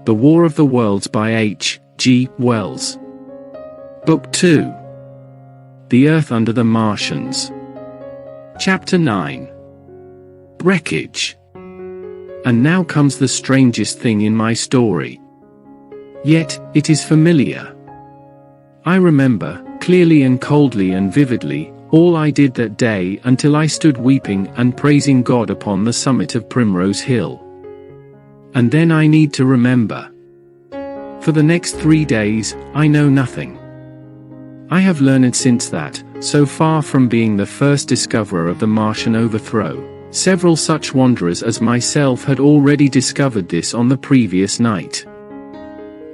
The War of the Worlds by H. G. Wells. Book 2. The Earth Under the Martians. Chapter 9. Wreckage. And now comes the strangest thing in my story. Yet, it is familiar. I remember, clearly and coldly and vividly, all I did that day until I stood weeping and praising God upon the summit of Primrose Hill. And then I need to remember. For the next 3 days, I know nothing. I have learned since that, so far from being the first discoverer of the Martian overthrow, several such wanderers as myself had already discovered this on the previous night.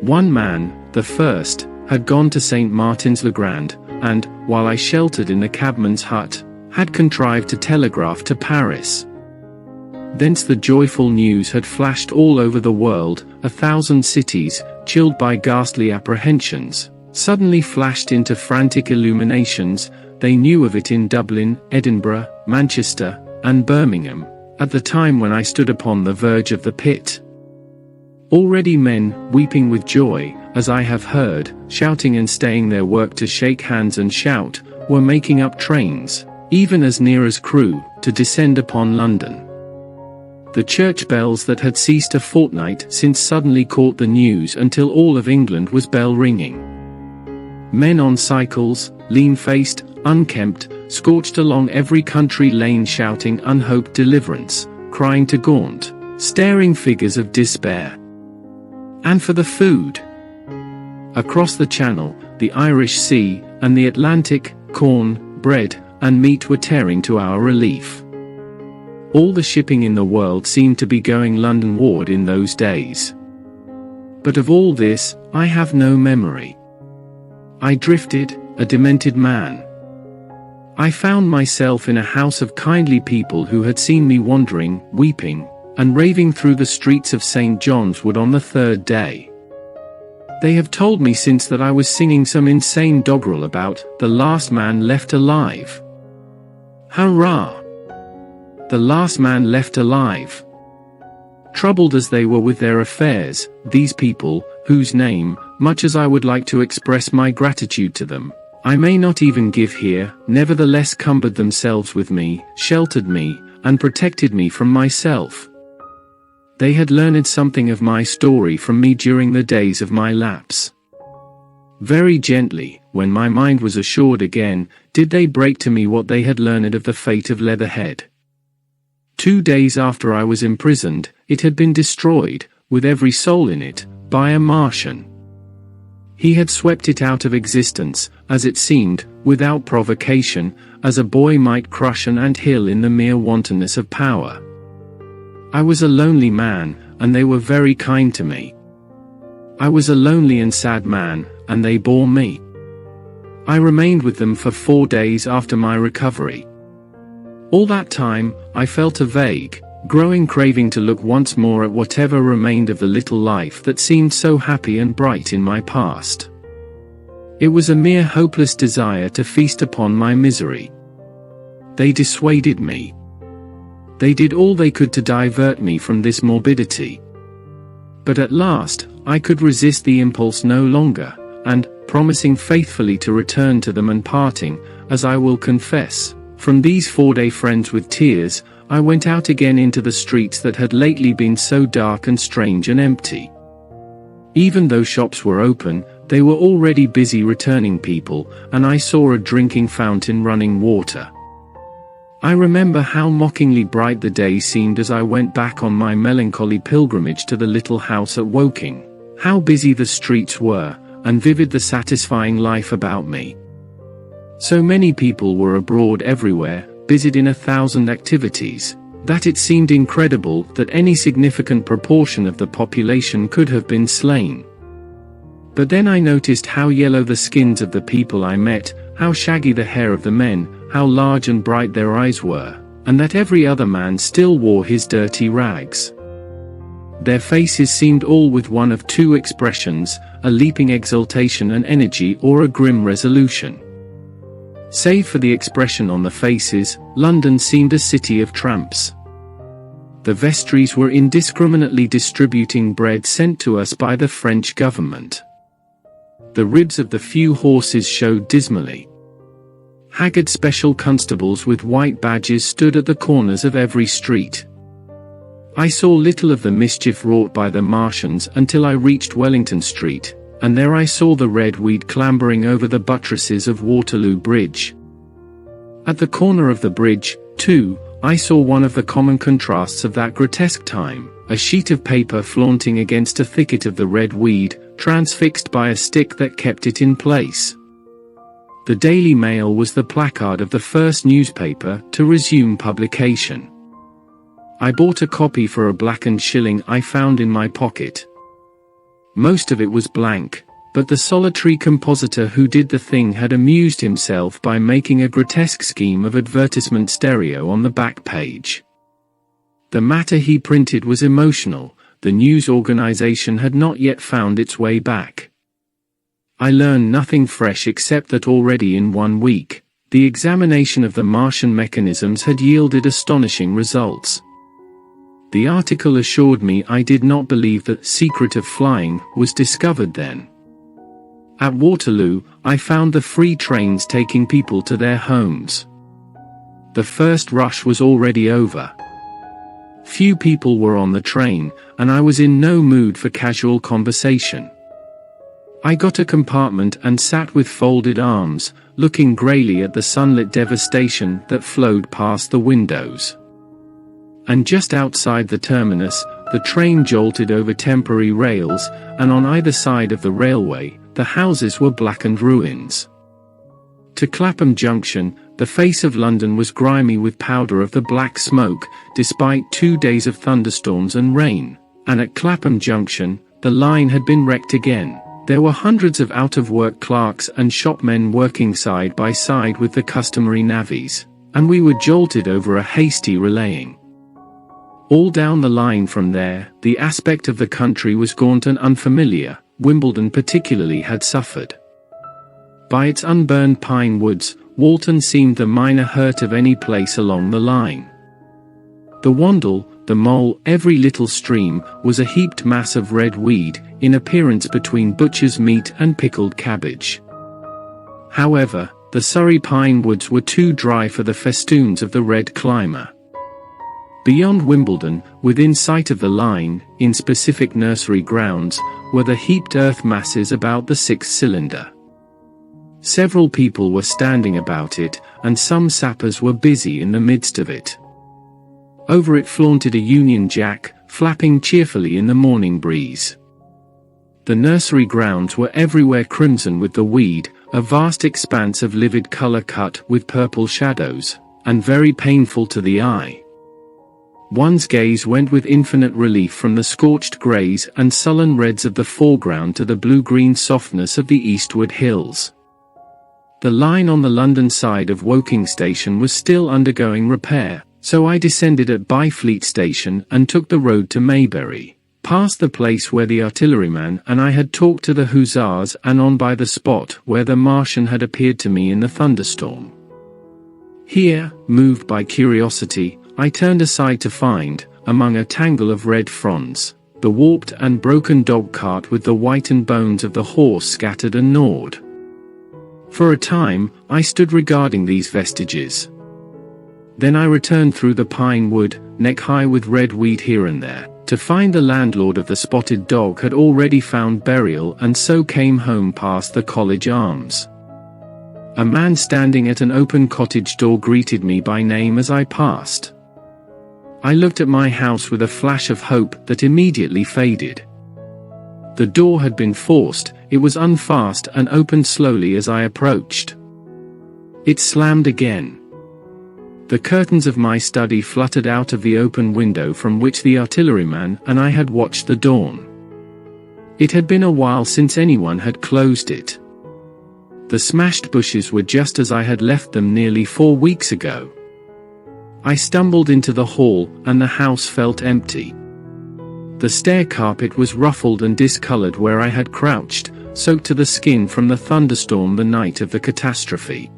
One man, the first, had gone to St. Martin's-le-Grand, and, while I sheltered in the cabman's hut, had contrived to telegraph to Paris. Thence the joyful news had flashed all over the world. 1,000 cities, chilled by ghastly apprehensions, suddenly flashed into frantic illuminations. They knew of it in Dublin, Edinburgh, Manchester, and Birmingham, at the time when I stood upon the verge of the pit. Already men, weeping with joy, as I have heard, shouting and staying their work to shake hands and shout, were making up trains, even as near as Crewe, to descend upon London. The church bells that had ceased a fortnight since suddenly caught the news until all of England was bell-ringing. Men on cycles, lean-faced, unkempt, scorched along every country lane shouting unhoped deliverance, crying to gaunt, staring figures of despair. And for the food. Across the Channel, the Irish Sea, and the Atlantic, corn, bread, and meat were tearing to our relief. All the shipping in the world seemed to be going Londonward in those days. But of all this, I have no memory. I drifted, a demented man. I found myself in a house of kindly people who had seen me wandering, weeping, and raving through the streets of St. John's Wood on the 3rd day. They have told me since that I was singing some insane doggerel about the last man left alive. Hurrah! The last man left alive. Troubled as they were with their affairs, these people, whose name, much as I would like to express my gratitude to them, I may not even give here, nevertheless cumbered themselves with me, sheltered me, and protected me from myself. They had learned something of my story from me during the days of my lapse. Very gently, when my mind was assured again, did they break to me what they had learned of the fate of Leatherhead. 2 days after I was imprisoned, it had been destroyed, with every soul in it, by a Martian. He had swept it out of existence, as it seemed, without provocation, as a boy might crush an ant-hill in the mere wantonness of power. I was a lonely man, and they were very kind to me. I was a lonely and sad man, and they bore me. I remained with them for 4 days after my recovery. All that time, I felt a vague, growing craving to look once more at whatever remained of the little life that seemed so happy and bright in my past. It was a mere hopeless desire to feast upon my misery. They dissuaded me. They did all they could to divert me from this morbidity. But at last, I could resist the impulse no longer, and, promising faithfully to return to them and parting, as I will confess, from these 4-day friends with tears, I went out again into the streets that had lately been so dark and strange and empty. Even though shops were open, they were already busy returning people, and I saw a drinking fountain running water. I remember how mockingly bright the day seemed as I went back on my melancholy pilgrimage to the little house at Woking, how busy the streets were, and vivid the satisfying life about me. So many people were abroad everywhere, busied in 1,000 activities, that it seemed incredible that any significant proportion of the population could have been slain. But then I noticed how yellow the skins of the people I met, how shaggy the hair of the men, how large and bright their eyes were, and that every other man still wore his dirty rags. Their faces seemed all with one of 2 expressions, a leaping exultation and energy or a grim resolution. Save for the expression on the faces, London seemed a city of tramps. the vestries were indiscriminately distributing bread sent to us by the French government. The ribs of the few horses showed dismally. Haggard special constables with white badges stood at the corners of every street. I saw little of the mischief wrought by the Martians until I reached Wellington Street, and there I saw the red weed clambering over the buttresses of Waterloo Bridge. At the corner of the bridge, too, I saw one of the common contrasts of that grotesque time, a sheet of paper flaunting against a thicket of the red weed, transfixed by a stick that kept it in place. The Daily Mail was the placard of the first newspaper to resume publication. I bought a copy for a blackened shilling I found in my pocket. Most of it was blank, but the solitary compositor who did the thing had amused himself by making a grotesque scheme of advertisement stereo on the back page. The matter he printed was emotional. The news organization had not yet found its way back. I learned nothing fresh except that already in 1 week, the examination of the Martian mechanisms had yielded astonishing results. The article assured me I did not believe the secret of flying was discovered then. At Waterloo, I found the free trains taking people to their homes. The first rush was already over. Few people were on the train, and I was in no mood for casual conversation. I got a compartment and sat with folded arms, looking greyly at the sunlit devastation that flowed past the windows. And just outside the terminus, the train jolted over temporary rails, and on either side of the railway, the houses were blackened ruins. To Clapham Junction, the face of London was grimy with powder of the black smoke, despite 2 days of thunderstorms and rain, and at Clapham Junction, the line had been wrecked again. There were hundreds of out-of-work clerks and shopmen working side by side with the customary navvies, and we were jolted over a hasty relaying. All down the line from there, the aspect of the country was gaunt and unfamiliar. Wimbledon particularly had suffered. By its unburned pine woods, Walton seemed the minor hurt of any place along the line. The Wandle, the Mole, every little stream, was a heaped mass of red weed, in appearance between butcher's meat and pickled cabbage. However, the Surrey pine woods were too dry for the festoons of the red climber. Beyond Wimbledon, within sight of the line, in specific nursery grounds, were the heaped earth masses about the sixth cylinder. Several people were standing about it, and some sappers were busy in the midst of it. Over it flaunted a Union Jack, flapping cheerfully in the morning breeze. The nursery grounds were everywhere crimson with the weed, a vast expanse of livid color cut with purple shadows, and very painful to the eye. One's gaze went with infinite relief from the scorched greys and sullen reds of the foreground to the blue-green softness of the eastward hills. The line on the London side of Woking Station was still undergoing repair, so I descended at Byfleet Station and took the road to Maybury, past the place where the artilleryman and I had talked to the hussars and on by the spot where the Martian had appeared to me in the thunderstorm. Here, moved by curiosity, I turned aside to find, among a tangle of red fronds, the warped and broken dog-cart with the whitened bones of the horse scattered and gnawed. For a time, I stood regarding these vestiges. Then I returned through the pine wood, neck-high with red weed here and there, to find the landlord of the Spotted Dog had already found burial and so came home past the College Arms. A man standing at an open cottage door greeted me by name as I passed. I looked at my house with a flash of hope that immediately faded. The door had been forced, it was unfast and opened slowly as I approached. It slammed again. The curtains of my study fluttered out of the open window from which the artilleryman and I had watched the dawn. It had been a while since anyone had closed it. The smashed bushes were just as I had left them nearly 4 weeks ago. I stumbled into the hall, and the house felt empty. The stair carpet was ruffled and discolored where I had crouched, soaked to the skin from the thunderstorm the night of the catastrophe.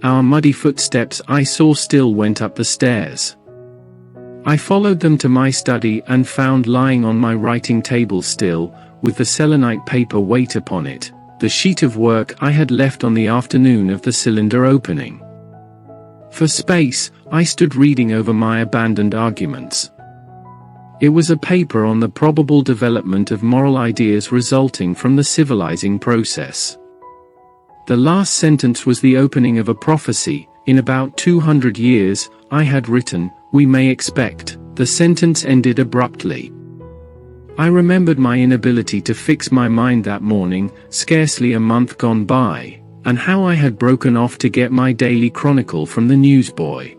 Our muddy footsteps I saw still went up the stairs. I followed them to my study and found lying on my writing table still, with the selenite paper weight upon it, the sheet of work I had left on the afternoon of the cylinder opening. For space, I stood reading over my abandoned arguments. It was a paper on the probable development of moral ideas resulting from the civilizing process. The last sentence was the opening of a prophecy. In about 200 years, I had written, we may expect. The sentence ended abruptly. I remembered my inability to fix my mind that morning, scarcely a month gone by, and how I had broken off to get my daily chronicle from the newsboy.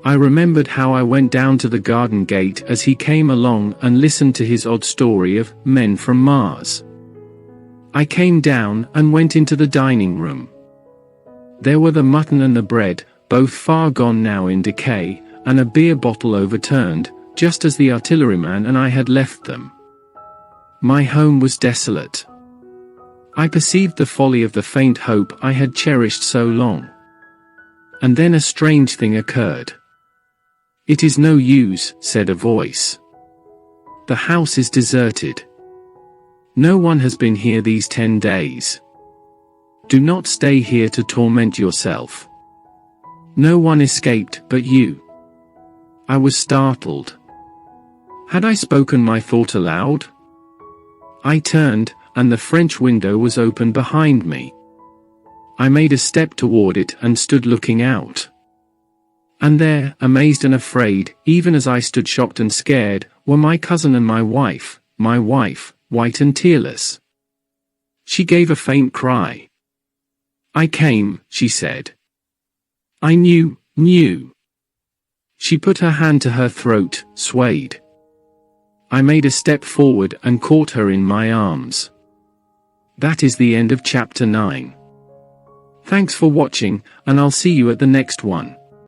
I remembered how I went down to the garden gate as he came along and listened to his odd story of men from Mars. I came down and went into the dining room. There were the mutton and the bread, both far gone now in decay, and a beer bottle overturned, just as the artilleryman and I had left them. My home was desolate. I perceived the folly of the faint hope I had cherished so long. And then a strange thing occurred. "It is no use," said a voice. "The house is deserted. No one has been here these 10 days. Do not stay here to torment yourself. No one escaped but you." I was startled. Had I spoken my thought aloud? I turned, and the French window was open behind me. I made a step toward it and stood looking out. And there, amazed and afraid, even as I stood shocked and scared, were my cousin and my wife, white and tearless. She gave a faint cry. "I came," she said. "I knew." She put her hand to her throat, swayed. I made a step forward and caught her in my arms. That is the end of chapter 9. Thanks for watching, and I'll see you at the next one.